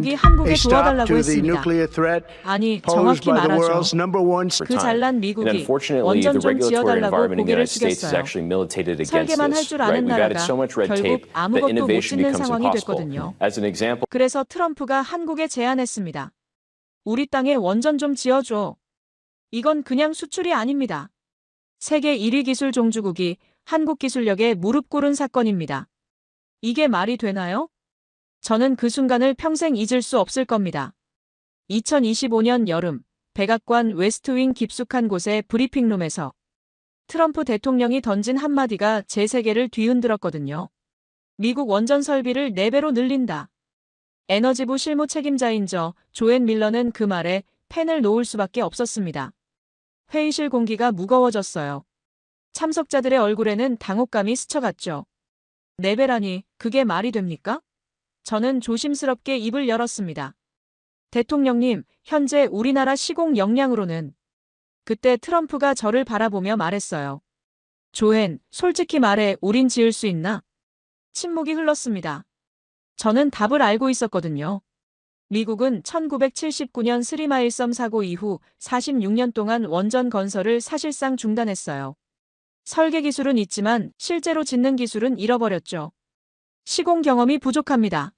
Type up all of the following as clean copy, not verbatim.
미국이 a 한국에 stop 도와달라고 to the 했습니다. nuclear threat 아니, posed 정확히 by the 말하죠. world's number one 그 잘난 And 미국이 unfortunately, 원전 the 좀 regulatory 지어달라고 environment in the 고개를 United States has 숙였어요. actually militated against 설계만 할 this. 줄 Right? 아는 We've added 나라가 so much red 결국 tape that 아무것도 못 innovation 짓는 becomes 상황이 impossible. 됐거든요. As an example, 그래서 트럼프가 한국에 제안했습니다. 우리 땅에 원전 좀 지어줘. 이건 그냥 수출이 아닙니다. 세계 1위 기술 종주국이 한국 기술력에 무릎 꿇은 사건입니다. 이게 말이 되나요? 저는 그 순간을 평생 잊을 수 없을 겁니다. 2025년 여름, 백악관 웨스트윙 깊숙한 곳의 브리핑룸에서 트럼프 대통령이 던진 한마디가 제 세계를 뒤흔들었거든요. 미국 원전 설비를 4배로 늘린다. 에너지부 실무 책임자인 조앤 밀러는 그 말에 펜을 놓을 수밖에 없었습니다. 회의실 공기가 무거워졌어요. 참석자들의 얼굴에는 당혹감이 스쳐갔죠. 4배라니, 그게 말이 됩니까? 저는 조심스럽게 입을 열었습니다. 대통령님, 현재 우리나라 시공 역량으로는. 그때 트럼프가 저를 바라보며 말했어요. 조앤, 솔직히 말해 우린 지을 수 있나? 침묵이 흘렀습니다. 저는 답을 알고 있었거든요. 미국은 1979년 스리마일섬 사고 이후 46년 동안 원전 건설을 사실상 중단했어요. 설계 기술은 있지만 실제로 짓는 기술은 잃어버렸죠. 시공 경험이 부족합니다.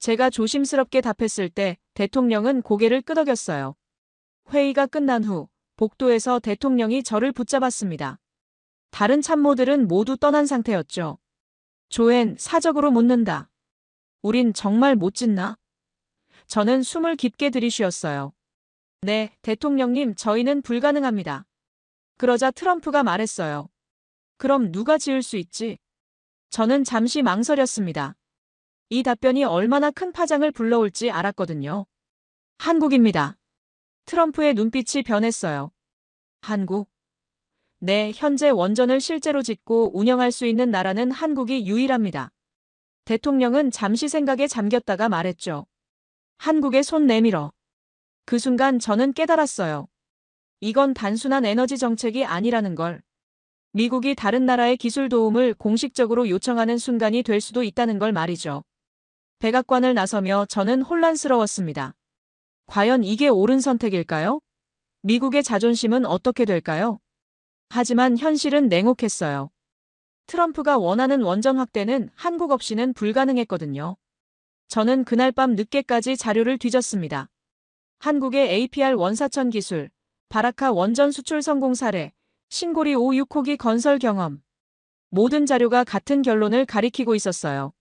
제가 조심스럽게 답했을 때 대통령은 고개를 끄덕였어요. 회의가 끝난 후 복도에서 대통령이 저를 붙잡았습니다. 다른 참모들은 모두 떠난 상태였죠. 조앤, 사적으로 묻는다. 우린 정말 못 짓나? 저는 숨을 깊게 들이쉬었어요. 네, 대통령님, 저희는 불가능합니다. 그러자 트럼프가 말했어요. 그럼 누가 지을 수 있지? 저는 잠시 망설였습니다. 이 답변이 얼마나 큰 파장을 불러올지 알았거든요. 한국입니다. 트럼프의 눈빛이 변했어요. 한국? 네, 현재 원전을 실제로 짓고 운영할 수 있는 나라는 한국이 유일합니다. 대통령은 잠시 생각에 잠겼다가 말했죠. 한국에 손 내밀어. 그 순간 저는 깨달았어요. 이건 단순한 에너지 정책이 아니라는 걸. 미국이 다른 나라의 기술 도움을 공식적으로 요청하는 순간이 될 수도 있다는 걸 말이죠. 백악관을 나서며 저는 혼란스러웠습니다. 과연 이게 옳은 선택일까요? 미국의 자존심은 어떻게 될까요? 하지만 현실은 냉혹했어요. 트럼프가 원하는 원전 확대는 한국 없이는 불가능했거든요. 저는 그날 밤 늦게까지 자료를 뒤졌습니다. 한국의 APR 원사천 기술, 바라카 원전 수출 성공 사례, 신고리 5, 6호기 건설 경험. 모든 자료가 같은 결론을 가리키고 있었어요.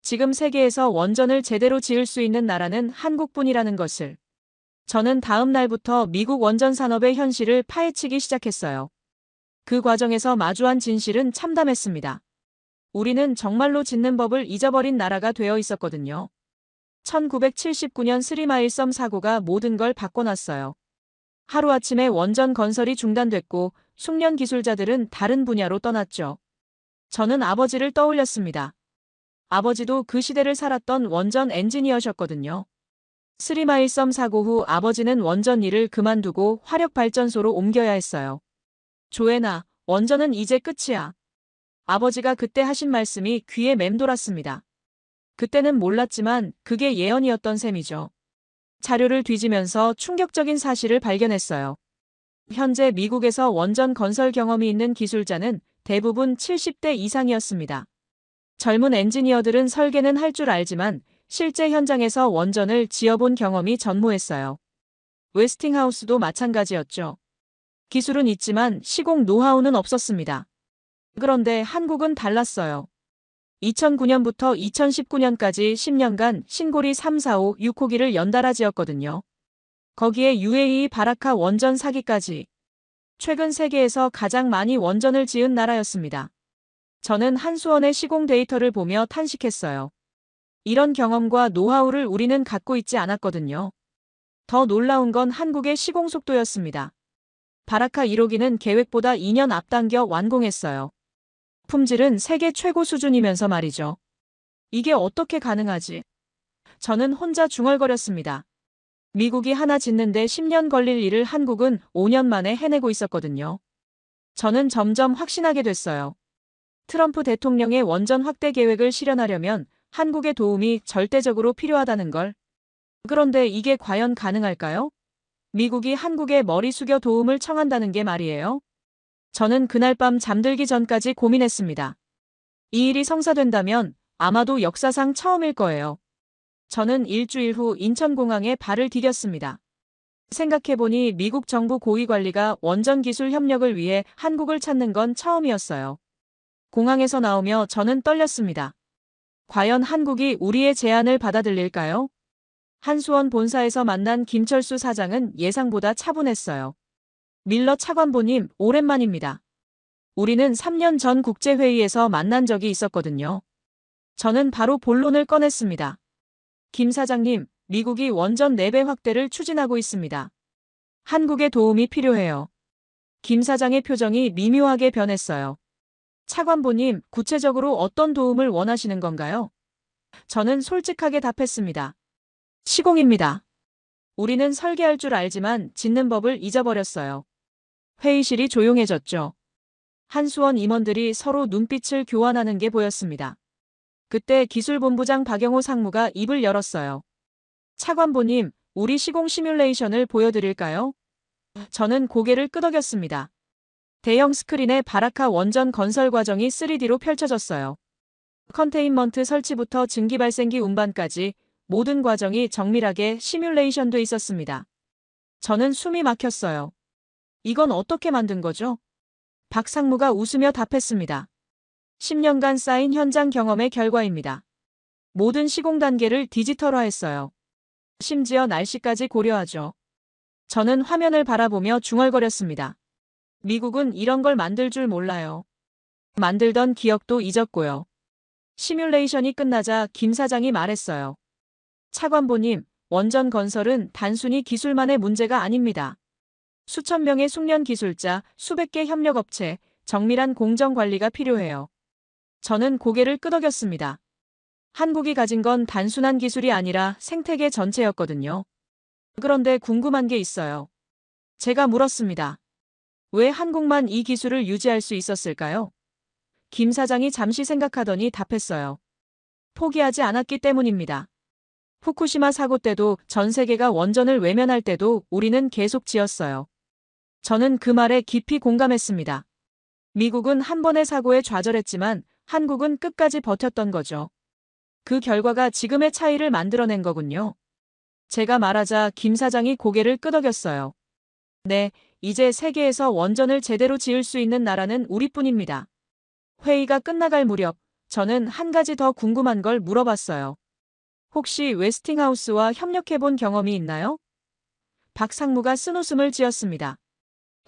지금 세계에서 원전을 제대로 지을 수 있는 나라는 한국뿐이라는 것을. 저는 다음 날부터 미국 원전 산업의 현실을 파헤치기 시작했어요. 그 과정에서 마주한 진실은 참담했습니다. 우리는 정말로 짓는 법을 잊어버린 나라가 되어 있었거든요. 1979년 스리마일섬 사고가 모든 걸 바꿔놨어요. 하루아침에 원전 건설이 중단됐고 숙련 기술자들은 다른 분야로 떠났죠. 저는 아버지를 떠올렸습니다. 아버지도 그 시대를 살았던 원전 엔지니어셨거든요. 스리마일섬 사고 후 아버지는 원전 일을 그만두고 화력발전소로 옮겨야 했어요. 조앤아, 원전은 이제 끝이야. 아버지가 그때 하신 말씀이 귀에 맴돌았습니다. 그때는 몰랐지만 그게 예언이었던 셈이죠. 자료를 뒤지면서 충격적인 사실을 발견했어요. 현재 미국에서 원전 건설 경험이 있는 기술자는 대부분 70대 이상이었습니다. 젊은 엔지니어들은 설계는 할 줄 알지만 실제 현장에서 원전을 지어본 경험이 전무했어요. 웨스팅하우스도 마찬가지였죠. 기술은 있지만 시공 노하우는 없었습니다. 그런데 한국은 달랐어요. 2009년부터 2019년까지 10년간 신고리 3, 4, 5, 6호기를 연달아 지었거든요. 거기에 UAE 바라카 원전 사기까지. 최근 세계에서 가장 많이 원전을 지은 나라였습니다. 저는 한수원의 시공 데이터를 보며 탄식했어요. 이런 경험과 노하우를 우리는 갖고 있지 않았거든요. 더 놀라운 건 한국의 시공 속도였습니다. 바라카 1호기는 계획보다 2년 앞당겨 완공했어요. 품질은 세계 최고 수준이면서 말이죠. 이게 어떻게 가능하지? 저는 혼자 중얼거렸습니다. 미국이 하나 짓는데 10년 걸릴 일을 한국은 5년 만에 해내고 있었거든요. 저는 점점 확신하게 됐어요. 트럼프 대통령의 원전 확대 계획을 실현하려면 한국의 도움이 절대적으로 필요하다는 걸. 그런데 이게 과연 가능할까요? 미국이 한국에 머리 숙여 도움을 청한다는 게 말이에요. 저는 그날 밤 잠들기 전까지 고민했습니다. 이 일이 성사된다면 아마도 역사상 처음일 거예요. 저는 일주일 후 인천공항에 발을 디뎠습니다. 생각해보니 미국 정부 고위관리가 원전 기술 협력을 위해 한국을 찾는 건 처음이었어요. 공항에서 나오며 저는 떨렸습니다. 과연 한국이 우리의 제안을 받아들일까요? 한수원 본사에서 만난 김철수 사장은 예상보다 차분했어요. 밀러 차관보님, 오랜만입니다. 우리는 3년 전 국제회의에서 만난 적이 있었거든요. 저는 바로 본론을 꺼냈습니다. 김 사장님, 미국이 원전 4배 확대를 추진하고 있습니다. 한국의 도움이 필요해요. 김 사장의 표정이 미묘하게 변했어요. 차관보님, 구체적으로 어떤 도움을 원하시는 건가요? 저는 솔직하게 답했습니다. 시공입니다. 우리는 설계할 줄 알지만 짓는 법을 잊어버렸어요. 회의실이 조용해졌죠. 한수원 임원들이 서로 눈빛을 교환하는 게 보였습니다. 그때 기술본부장 박영호 상무가 입을 열었어요. 차관보님, 우리 시공 시뮬레이션을 보여드릴까요? 저는 고개를 끄덕였습니다. 대형 스크린에 바라카 원전 건설 과정이 3D로 펼쳐졌어요. 컨테인먼트 설치부터 증기 발생기 운반까지 모든 과정이 정밀하게 시뮬레이션돼 있었습니다. 저는 숨이 막혔어요. 이건 어떻게 만든 거죠? 박 상무가 웃으며 답했습니다. 10년간 쌓인 현장 경험의 결과입니다. 모든 시공 단계를 디지털화했어요. 심지어 날씨까지 고려하죠. 저는 화면을 바라보며 중얼거렸습니다. 미국은 이런 걸 만들 줄 몰라요. 만들던 기억도 잊었고요. 시뮬레이션이 끝나자 김 사장이 말했어요. 차관보님, 원전 건설은 단순히 기술만의 문제가 아닙니다. 수천 명의 숙련 기술자, 수백 개 협력업체, 정밀한 공정 관리가 필요해요. 저는 고개를 끄덕였습니다. 한국이 가진 건 단순한 기술이 아니라 생태계 전체였거든요. 그런데 궁금한 게 있어요. 제가 물었습니다. 왜 한국만 이 기술을 유지할 수 있었을까요? 김 사장이 잠시 생각하더니 답했어요. 포기하지 않았기 때문입니다. 후쿠시마 사고 때도 전 세계가 원전을 외면할 때도 우리는 계속 지었어요. 저는 그 말에 깊이 공감했습니다. 미국은 한 번의 사고에 좌절했지만 한국은 끝까지 버텼던 거죠. 그 결과가 지금의 차이를 만들어낸 거군요. 제가 말하자 김 사장이 고개를 끄덕였어요. 네, 이제 세계에서 원전을 제대로 지을 수 있는 나라는 우리뿐입니다. 회의가 끝나갈 무렵 저는 한 가지 더 궁금한 걸 물어봤어요. 혹시 웨스팅하우스와 협력해본 경험이 있나요? 박 상무가 쓴웃음을 지었습니다.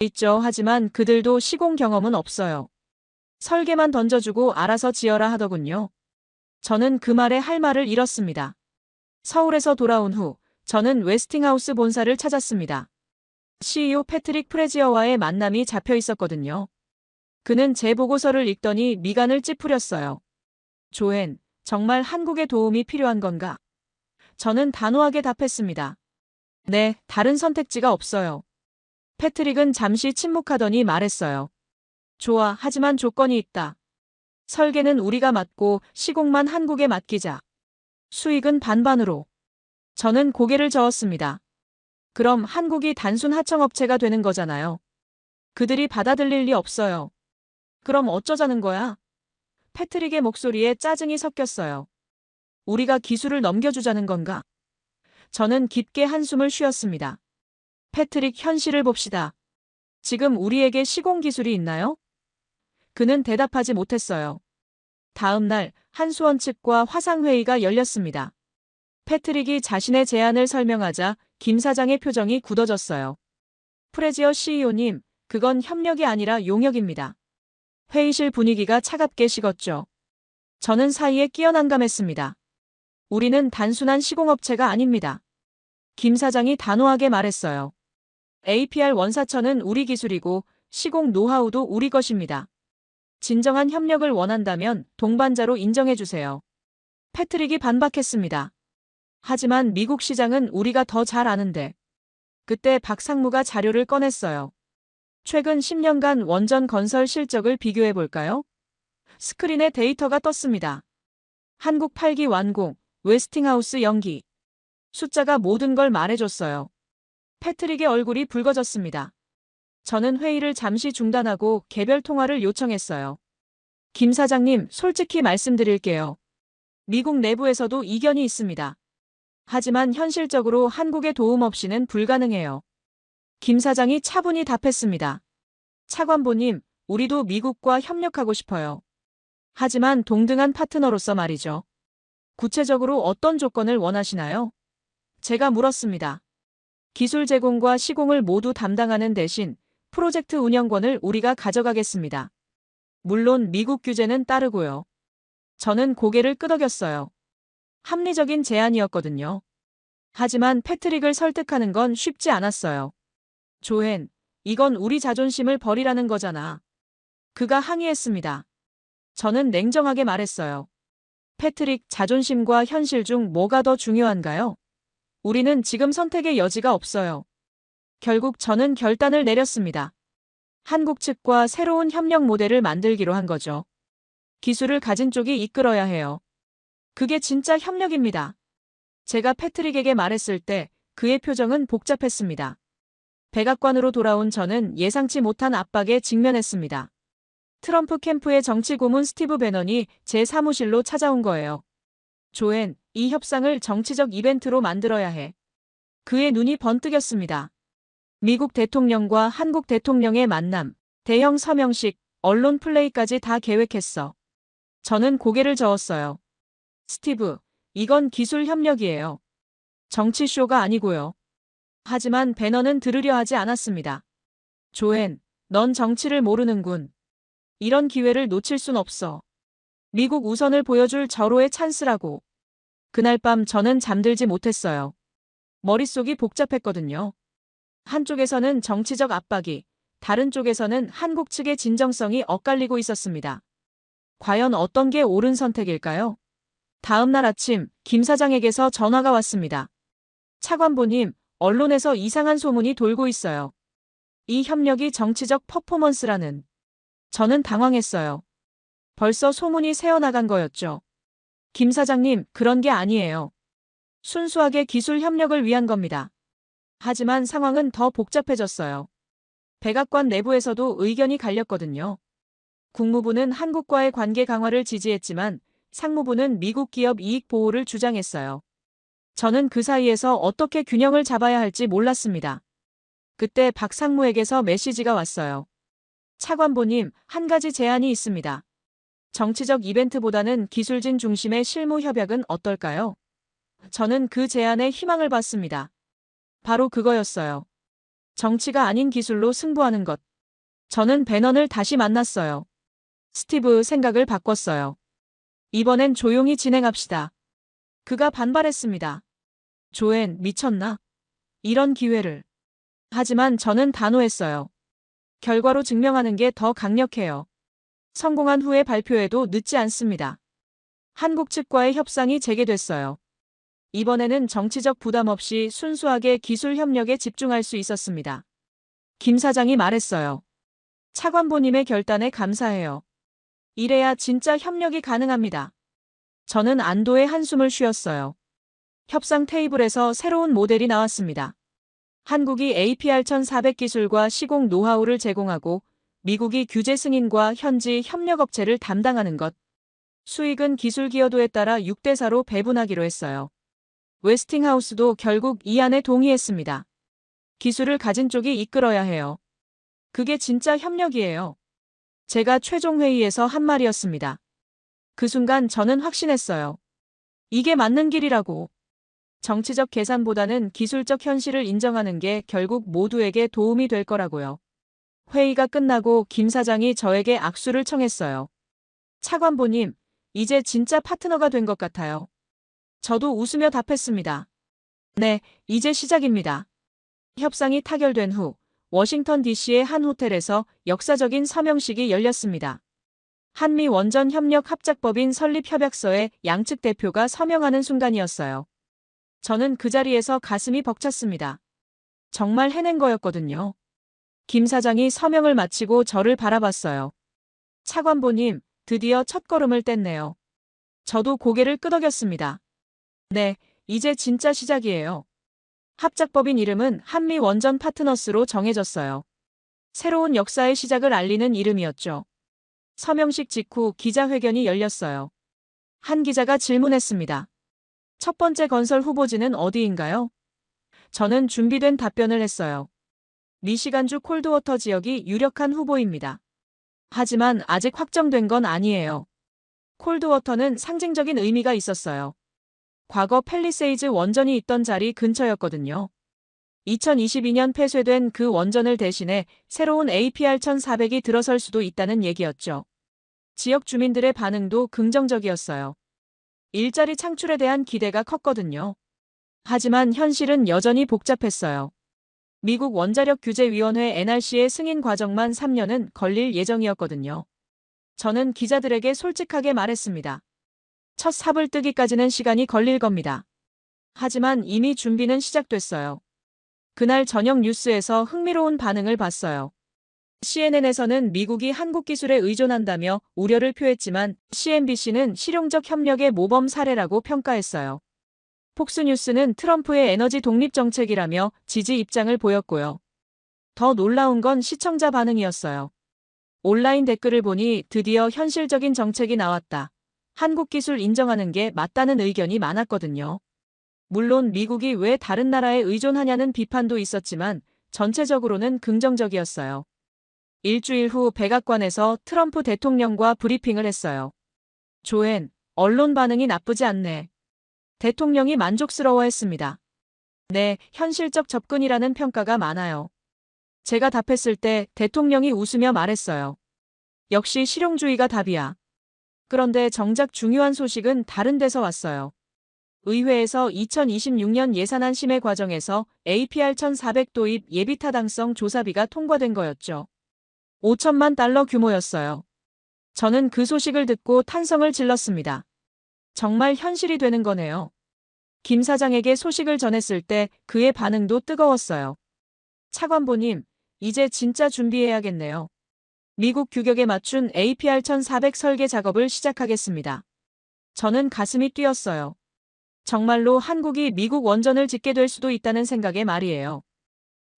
있죠. 하지만 그들도 시공 경험은 없어요. 설계만 던져주고 알아서 지어라 하더군요. 저는 그 말에 할 말을 잃었습니다. 서울에서 돌아온 후 저는 웨스팅하우스 본사를 찾았습니다. CEO 패트릭 프레지어와의 만남이 잡혀 있었거든요. 그는 제 보고서를 읽더니 미간을 찌푸렸어요. 조앤, 정말 한국의 도움이 필요한 건가? 저는 단호하게 답했습니다. 네, 다른 선택지가 없어요. 패트릭은 잠시 침묵하더니 말했어요. 좋아, 하지만 조건이 있다. 설계는 우리가 맡고 시공만 한국에 맡기자. 수익은 반반으로. 저는 고개를 저었습니다. 그럼 한국이 단순 하청업체가 되는 거잖아요. 그들이 받아들일 리 없어요. 그럼 어쩌자는 거야? 패트릭의 목소리에 짜증이 섞였어요. 우리가 기술을 넘겨주자는 건가? 저는 깊게 한숨을 쉬었습니다. 패트릭, 현실을 봅시다. 지금 우리에게 시공 기술이 있나요? 그는 대답하지 못했어요. 다음 날 한수원 측과 화상회의가 열렸습니다. 패트릭이 자신의 제안을 설명하자 김 사장의 표정이 굳어졌어요. 프레지어 CEO님, 그건 협력이 아니라 용역입니다. 회의실 분위기가 차갑게 식었죠. 저는 사이에 끼어 난감했습니다. 우리는 단순한 시공업체가 아닙니다. 김 사장이 단호하게 말했어요. APR 원사천은 우리 기술이고 시공 노하우도 우리 것입니다. 진정한 협력을 원한다면 동반자로 인정해주세요. 패트릭이 반박했습니다. 하지만 미국 시장은 우리가 더 잘 아는데. 그때 박 상무가 자료를 꺼냈어요. 최근 10년간 원전 건설 실적을 비교해 볼까요? 스크린에 데이터가 떴습니다. 한국 8기 완공, 웨스팅하우스 연기. 숫자가 모든 걸 말해줬어요. 패트릭의 얼굴이 붉어졌습니다. 저는 회의를 잠시 중단하고 개별 통화를 요청했어요. 김 사장님, 솔직히 말씀드릴게요. 미국 내부에서도 이견이 있습니다. 하지만 현실적으로 한국의 도움 없이는 불가능해요. 김 사장이 차분히 답했습니다. 차관보님, 우리도 미국과 협력하고 싶어요. 하지만 동등한 파트너로서 말이죠. 구체적으로 어떤 조건을 원하시나요? 제가 물었습니다. 기술 제공과 시공을 모두 담당하는 대신 프로젝트 운영권을 우리가 가져가겠습니다. 물론 미국 규제는 따르고요. 저는 고개를 끄덕였어요. 합리적인 제안이었거든요. 하지만 패트릭을 설득하는 건 쉽지 않았어요. 조엔, 이건 우리 자존심을 버리라는 거잖아. 그가 항의했습니다. 저는 냉정하게 말했어요. 패트릭, 자존심과 현실 중 뭐가 더 중요한가요? 우리는 지금 선택의 여지가 없어요. 결국 저는 결단을 내렸습니다. 한국 측과 새로운 협력 모델을 만들기로 한 거죠. 기술을 가진 쪽이 이끌어야 해요. 그게 진짜 협력입니다. 제가 패트릭에게 말했을 때 그의 표정은 복잡했습니다. 백악관으로 돌아온 저는 예상치 못한 압박에 직면했습니다. 트럼프 캠프의 정치 고문 스티브 배넌이 제 사무실로 찾아온 거예요. 조엔, 이 협상을 정치적 이벤트로 만들어야 해. 그의 눈이 번뜩였습니다. 미국 대통령과 한국 대통령의 만남, 대형 서명식, 언론 플레이까지 다 계획했어. 저는 고개를 저었어요. 스티브, 이건 기술 협력이에요. 정치쇼가 아니고요. 하지만 배너는 들으려 하지 않았습니다. 조엔, 넌 정치를 모르는군. 이런 기회를 놓칠 순 없어. 미국 우선을 보여줄 절호의 찬스라고. 그날 밤 저는 잠들지 못했어요. 머릿속이 복잡했거든요. 한쪽에서는 정치적 압박이, 다른 쪽에서는 한국 측의 진정성이 엇갈리고 있었습니다. 과연 어떤 게 옳은 선택일까요? 다음 날 아침, 김 사장에게서 전화가 왔습니다. 차관보님, 언론에서 이상한 소문이 돌고 있어요. 이 협력이 정치적 퍼포먼스라는. 저는 당황했어요. 벌써 소문이 새어나간 거였죠. 김 사장님, 그런 게 아니에요. 순수하게 기술 협력을 위한 겁니다. 하지만 상황은 더 복잡해졌어요. 백악관 내부에서도 의견이 갈렸거든요. 국무부는 한국과의 관계 강화를 지지했지만 상무부는 미국 기업 이익 보호를 주장했어요. 저는 그 사이에서 어떻게 균형을 잡아야 할지 몰랐습니다. 그때 박 상무에게서 메시지가 왔어요. 차관보님, 한 가지 제안이 있습니다. 정치적 이벤트보다는 기술진 중심의 실무 협약은 어떨까요? 저는 그 제안에 희망을 봤습니다. 바로 그거였어요. 정치가 아닌 기술로 승부하는 것. 저는 배넌을 다시 만났어요. 스티브, 생각을 바꿨어요. 이번엔 조용히 진행합시다. 그가 반발했습니다. 조엔, 미쳤나? 이런 기회를. 하지만 저는 단호했어요. 결과로 증명하는 게 더 강력해요. 성공한 후에 발표해도 늦지 않습니다. 한국 측과의 협상이 재개됐어요. 이번에는 정치적 부담 없이 순수하게 기술 협력에 집중할 수 있었습니다. 김 사장이 말했어요. 차관보님의 결단에 감사해요. 이래야 진짜 협력이 가능합니다. 저는 안도의 한숨을 쉬었어요. 협상 테이블에서 새로운 모델이 나왔습니다. 한국이 APR-1400 기술과 시공 노하우를 제공하고 미국이 규제 승인과 현지 협력업체를 담당하는 것. 수익은 기술 기여도에 따라 6대4로 배분하기로 했어요. 웨스팅하우스도 결국 이 안에 동의했습니다. 기술을 가진 쪽이 이끌어야 해요. 그게 진짜 협력이에요. 제가 최종 회의에서 한 말이었습니다. 그 순간 저는 확신했어요. 이게 맞는 길이라고. 정치적 계산보다는 기술적 현실을 인정하는 게 결국 모두에게 도움이 될 거라고요. 회의가 끝나고 김 사장이 저에게 악수를 청했어요. 차관보님, 이제 진짜 파트너가 된 것 같아요. 저도 웃으며 답했습니다. 네, 이제 시작입니다. 협상이 타결된 후 워싱턴 DC의 한 호텔에서 역사적인 서명식이 열렸습니다. 한미 원전 협력 합작법인 설립 협약서에 양측 대표가 서명하는 순간이었어요. 저는 그 자리에서 가슴이 벅찼습니다. 정말 해낸 거였거든요. 김 사장이 서명을 마치고 저를 바라봤어요. 차관보님, 드디어 첫걸음을 뗐네요. 저도 고개를 끄덕였습니다. 네, 이제 진짜 시작이에요. 합작법인 이름은 한미원전 파트너스로 정해졌어요. 새로운 역사의 시작을 알리는 이름이었죠. 서명식 직후 기자회견이 열렸어요. 한 기자가 질문했습니다. 첫 번째 건설 후보지는 어디인가요? 저는 준비된 답변을 했어요. 미시간주 콜드워터 지역이 유력한 후보입니다. 하지만 아직 확정된 건 아니에요. 콜드워터는 상징적인 의미가 있었어요. 과거 팰리세이즈 원전이 있던 자리 근처였거든요. 2022년 폐쇄된 그 원전을 대신해 새로운 APR-1400이 들어설 수도 있다는 얘기였죠. 지역 주민들의 반응도 긍정적이었어요. 일자리 창출에 대한 기대가 컸거든요. 하지만 현실은 여전히 복잡했어요. 미국 원자력규제위원회 NRC의 승인 과정만 3년은 걸릴 예정이었거든요. 저는 기자들에게 솔직하게 말했습니다. 첫 삽을 뜨기까지는 시간이 걸릴 겁니다. 하지만 이미 준비는 시작됐어요. 그날 저녁 뉴스에서 흥미로운 반응을 봤어요. CNN에서는 미국이 한국 기술에 의존한다며 우려를 표했지만 CNBC는 실용적 협력의 모범 사례라고 평가했어요. 폭스뉴스는 트럼프의 에너지 독립 정책이라며 지지 입장을 보였고요. 더 놀라운 건 시청자 반응이었어요. 온라인 댓글을 보니 드디어 현실적인 정책이 나왔다. 한국 기술 인정하는 게 맞다는 의견이 많았거든요. 물론 미국이 왜 다른 나라에 의존하냐는 비판도 있었지만 전체적으로는 긍정적이었어요. 일주일 후 백악관에서 트럼프 대통령과 브리핑을 했어요. 조앤, 언론 반응이 나쁘지 않네. 대통령이 만족스러워했습니다. 네, 현실적 접근이라는 평가가 많아요. 제가 답했을 때 대통령이 웃으며 말했어요. 역시 실용주의가 답이야. 그런데 정작 중요한 소식은 다른 데서 왔어요. 의회에서 2026년 예산안 심의 과정에서 APR-1400 도입 예비 타당성 조사비가 통과된 거였죠. 5천만 달러 규모였어요. 저는 그 소식을 듣고 탄성을 질렀습니다. 정말 현실이 되는 거네요. 김 사장에게 소식을 전했을 때 그의 반응도 뜨거웠어요. 차관보님, 이제 진짜 준비해야겠네요. 미국 규격에 맞춘 APR-1400 설계 작업을 시작하겠습니다. 저는 가슴이 뛰었어요. 정말로 한국이 미국 원전을 짓게 될 수도 있다는 생각에 말이에요.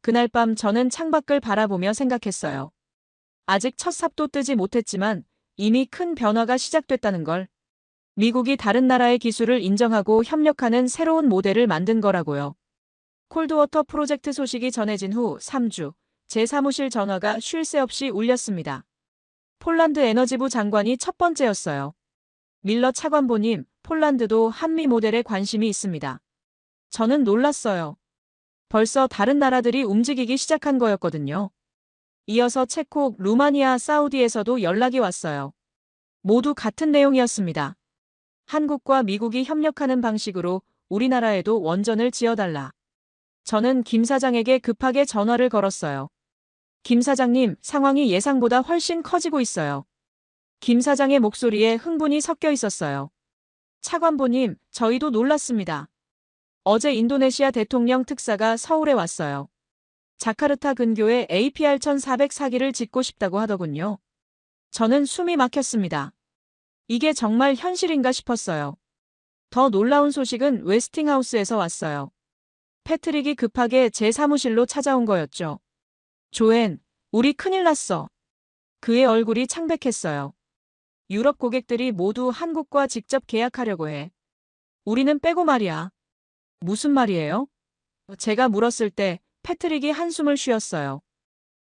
그날 밤 저는 창밖을 바라보며 생각했어요. 아직 첫 삽도 뜨지 못했지만 이미 큰 변화가 시작됐다는 걸. 미국이 다른 나라의 기술을 인정하고 협력하는 새로운 모델을 만든 거라고요. 콜드워터 프로젝트 소식이 전해진 후 3주, 제 사무실 전화가 쉴 새 없이 울렸습니다. 폴란드 에너지부 장관이 첫 번째였어요. 밀러 차관보님, 폴란드도 한미 모델에 관심이 있습니다. 저는 놀랐어요. 벌써 다른 나라들이 움직이기 시작한 거였거든요. 이어서 체코, 루마니아, 사우디에서도 연락이 왔어요. 모두 같은 내용이었습니다. 한국과 미국이 협력하는 방식으로 우리나라에도 원전을 지어달라. 저는 김 사장에게 급하게 전화를 걸었어요. 김 사장님, 상황이 예상보다 훨씬 커지고 있어요. 김 사장의 목소리에 흥분이 섞여 있었어요. 차관보님, 저희도 놀랐습니다. 어제 인도네시아 대통령 특사가 서울에 왔어요. 자카르타 근교에 APR-1400 사기를 짓고 싶다고 하더군요. 저는 숨이 막혔습니다. 이게 정말 현실인가 싶었어요. 더 놀라운 소식은 웨스팅하우스에서 왔어요. 패트릭이 급하게 제 사무실로 찾아온 거였죠. 조앤, 우리 큰일 났어. 그의 얼굴이 창백했어요. 유럽 고객들이 모두 한국과 직접 계약하려고 해. 우리는 빼고 말이야. 무슨 말이에요? 제가 물었을 때 패트릭이 한숨을 쉬었어요.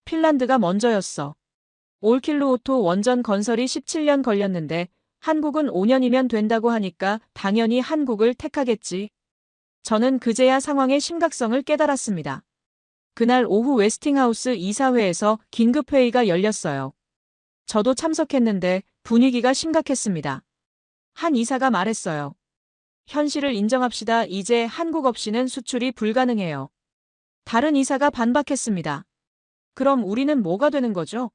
핀란드가 먼저였어. 올킬루오토 원전 건설이 17년 걸렸는데 한국은 5년이면 된다고 하니까 당연히 한국을 택하겠지. 저는 그제야 상황의 심각성을 깨달았습니다. 그날 오후 웨스팅하우스 이사회에서 긴급회의가 열렸어요. 저도 참석했는데 분위기가 심각했습니다. 한 이사가 말했어요. 현실을 인정합시다. 이제 한국 없이는 수출이 불가능해요. 다른 이사가 반박했습니다. 그럼 우리는 뭐가 되는 거죠?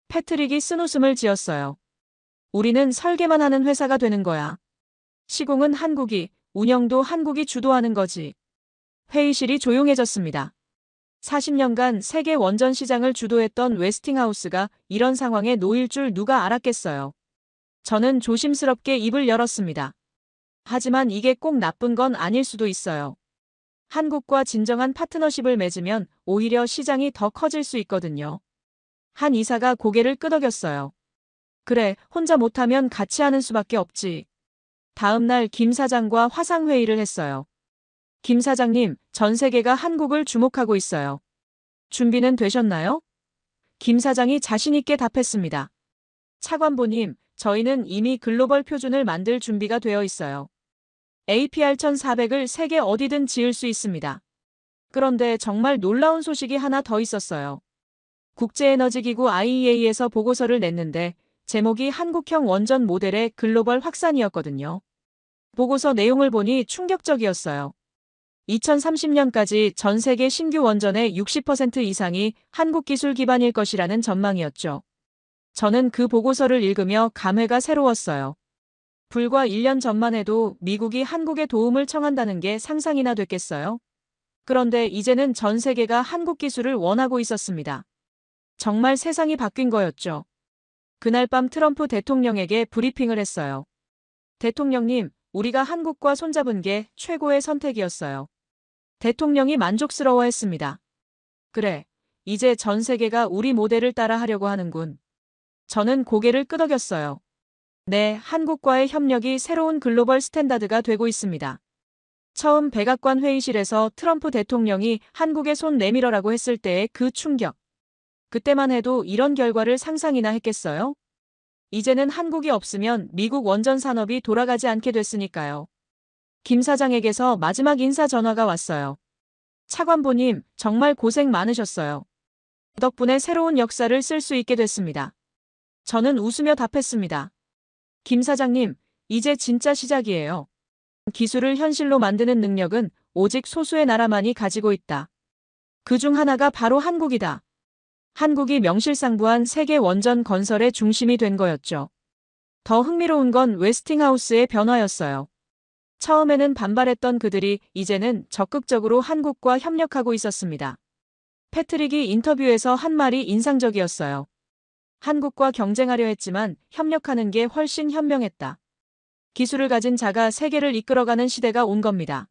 패트릭이 쓴웃음을 지었어요. 우리는 설계만 하는 회사가 되는 거야. 시공은 한국이, 운영도 한국이 주도하는 거지. 회의실이 조용해졌습니다. 40년간 세계 원전 시장을 주도했던 웨스팅하우스가 이런 상황에 놓일 줄 누가 알았겠어요. 저는 조심스럽게 입을 열었습니다. 하지만 이게 꼭 나쁜 건 아닐 수도 있어요. 한국과 진정한 파트너십을 맺으면 오히려 시장이 더 커질 수 있거든요. 한 이사가 고개를 끄덕였어요. 그래, 혼자 못하면 같이 하는 수밖에 없지. 다음 날 김 사장과 화상회의를 했어요. 김 사장님, 전 세계가 한국을 주목하고 있어요. 준비는 되셨나요? 김 사장이 자신있게 답했습니다. 차관보님, 저희는 이미 글로벌 표준을 만들 준비가 되어 있어요. APR 1400을 세계 어디든 지을 수 있습니다. 그런데 정말 놀라운 소식이 하나 더 있었어요. 국제에너지기구 IEA에서 보고서를 냈는데 제목이 한국형 원전 모델의 글로벌 확산이었거든요. 보고서 내용을 보니 충격적이었어요. 2030년까지 전 세계 신규 원전의 60% 이상이 한국 기술 기반일 것이라는 전망이었죠. 저는 그 보고서를 읽으며 감회가 새로웠어요. 불과 1년 전만 해도 미국이 한국에 도움을 청한다는 게 상상이나 됐겠어요? 그런데 이제는 전 세계가 한국 기술을 원하고 있었습니다. 정말 세상이 바뀐 거였죠. 그날 밤 트럼프 대통령에게 브리핑을 했어요. 대통령님, 우리가 한국과 손잡은 게 최고의 선택이었어요. 대통령이 만족스러워했습니다. 그래, 이제 전 세계가 우리 모델을 따라 하려고 하는군. 저는 고개를 끄덕였어요. 네, 한국과의 협력이 새로운 글로벌 스탠다드가 되고 있습니다. 처음 백악관 회의실에서 트럼프 대통령이 한국에 손 내밀어라고 했을 때의 그 충격. 그때만 해도 이런 결과를 상상이나 했겠어요? 이제는 한국이 없으면 미국 원전 산업이 돌아가지 않게 됐으니까요. 김 사장에게서 마지막 인사 전화가 왔어요. 차관보님, 정말 고생 많으셨어요. 덕분에 새로운 역사를 쓸 수 있게 됐습니다. 저는 웃으며 답했습니다. 김 사장님, 이제 진짜 시작이에요. 기술을 현실로 만드는 능력은 오직 소수의 나라만이 가지고 있다. 그중 하나가 바로 한국이다. 한국이 명실상부한 세계 원전 건설의 중심이 된 거였죠. 더 흥미로운 건 웨스팅하우스의 변화였어요. 처음에는 반발했던 그들이 이제는 적극적으로 한국과 협력하고 있었습니다. 패트릭이 인터뷰에서 한 말이 인상적이었어요. 한국과 경쟁하려 했지만 협력하는 게 훨씬 현명했다. 기술을 가진 자가 세계를 이끌어가는 시대가 온 겁니다.